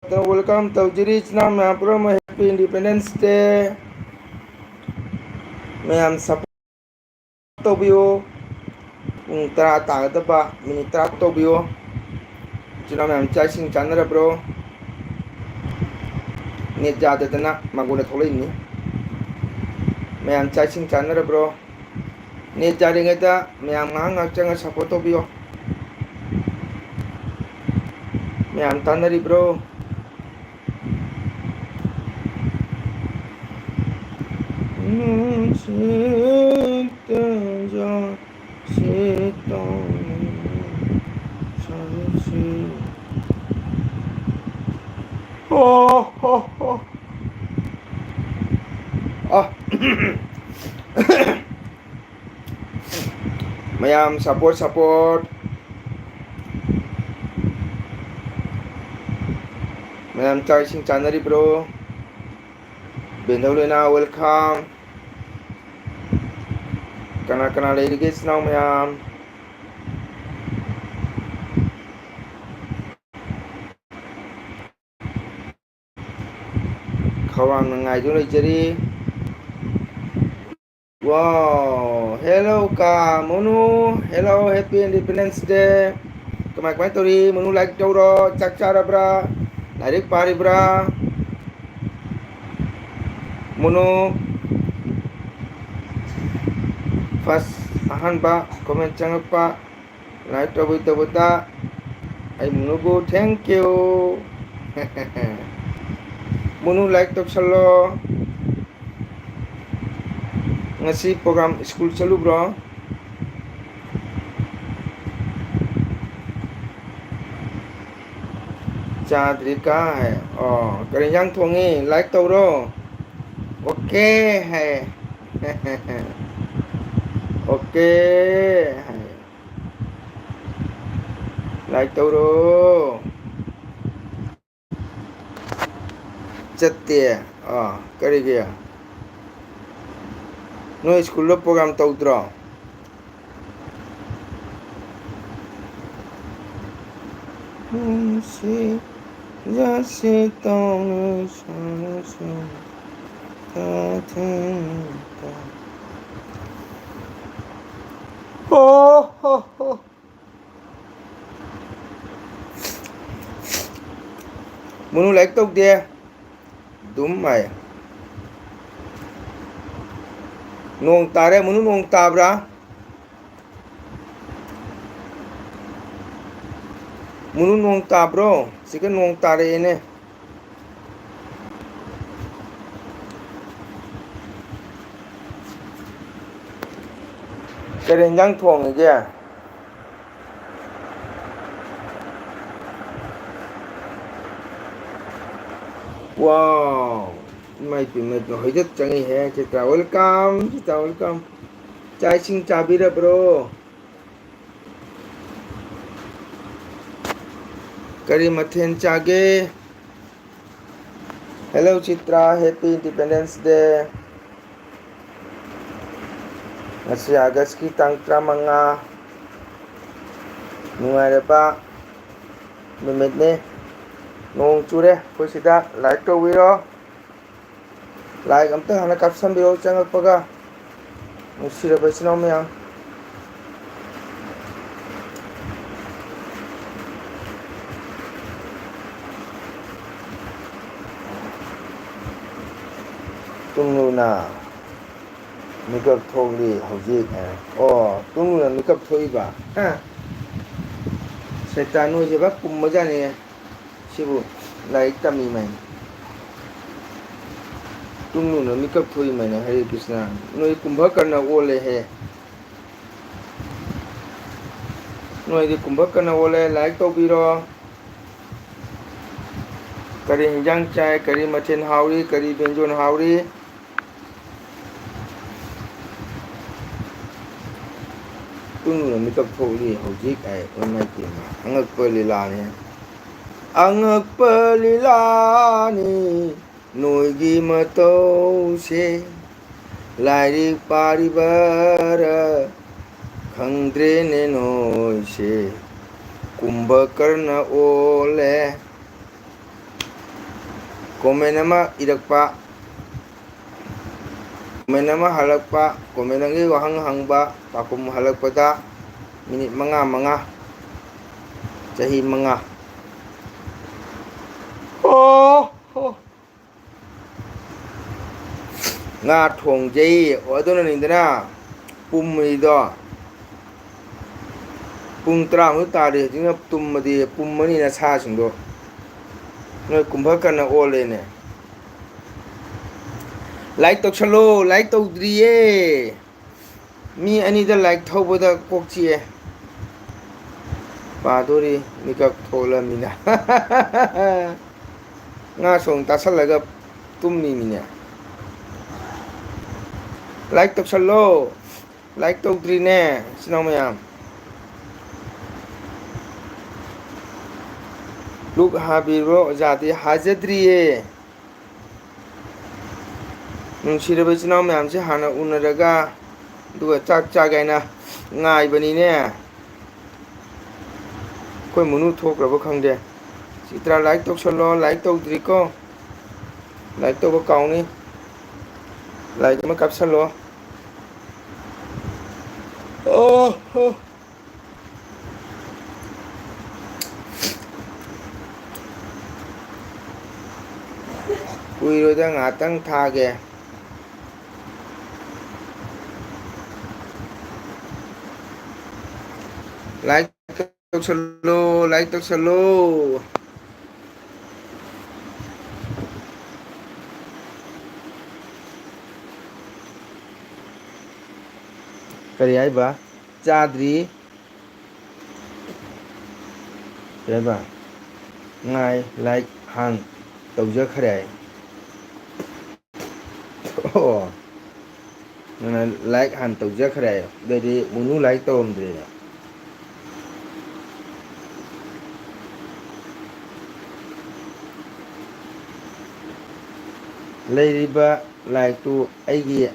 Welcome to Jirich Nam Promo Happy Independence Day. Mayam support Tobio. Tara Taba, Minitra Tobio. Jinam Chasing Chandra Bro. Need Jadana, Maguna Tolini. Mayam Chasing Chandra Bro. Need Jaringeta, Mayam Hanga Changa support Tobio. Mayam Tanari Bro. Oh, oh, oh. Ah, Mayam support. Mayam Chasing Chandra Bro. Bendolina, welcome. Kana ladies now, mayam. Khawang nangai jo jeri. Wow, hello ka Monu. Hello, happy Independence Day. Kamai kamai tori Monu like joro chak chara bra. Larik pari bra. Monu first ahan ba comment changak pa. Like to buta. Ay Monu go thank you. Monu like to salo. Ngasi program school chalu bro. Chadrika hai. Oh, karinyang thongi like to ro. Okay hai. Okay hai. Like to ro. Chatte. Ah, kari gaya. No school lo program to draw. See, just sit down. Oh, oh, oh. Munu like to dia. Dum mày. Nong tare munu nong tabra. Munu nong tabro. Sika nong tare ini. Karinyang thong gaya. Wow, may hỏi rất changi hai. Chitra welcome. Chai sing chabira bro. Kari mathen chage. Hello Chitra, happy Independence Day. Ngasi August ki tang 15. Nungairaba. Minute ni. Nong chure posida like to wiro. Like amte hana caption biro changak paga. Musira basino mayang. Tungluna mikap thogli hojik oh tungluna mikap thoiba ha setanu je ba kummaja ne sibu like tami mai tungluna mikap thoi mai ne Hare Krishna noi kumbha karna ole he noi di kumbha karna ole like to biro kari hinjang chai kari machen hauri kari benjon hauri tungluna mikap thogli hojik ai onai ti ma angak pelila ne angak pelila ni noi gi mato se lai paribara khangdre ne noi se kumbhakarna ole Komen ama irakpa, komen ama halakpa, komen angi wahang hangba, pakum halakpada minit manga chahi manga. Nga thong jay aduna nindana pummido pung tra mu tari jinga tummadi pummani na sa singdo no kumbhakana olene like to chalo like to driye mi ani da like thoboda kokchie padori mikak thola mina nga song tasalaga tummi mina like to chalo like to drine sino mayam look habiro jati hajadriye nungsiraba chinaw mayam se hana unaraga duga chak chagaina ngai bani ne koi munu thokraba khangde sitra like to chalo like to driko like to ba kauni like ma kapsalo oh kuiroda ngatang thage like to chalo like to chalo kari ai ba chadri kari ba ngai like hang tawja khare oh nana like han tawja khare dadi munu like tawmdre leiriba like tu aigi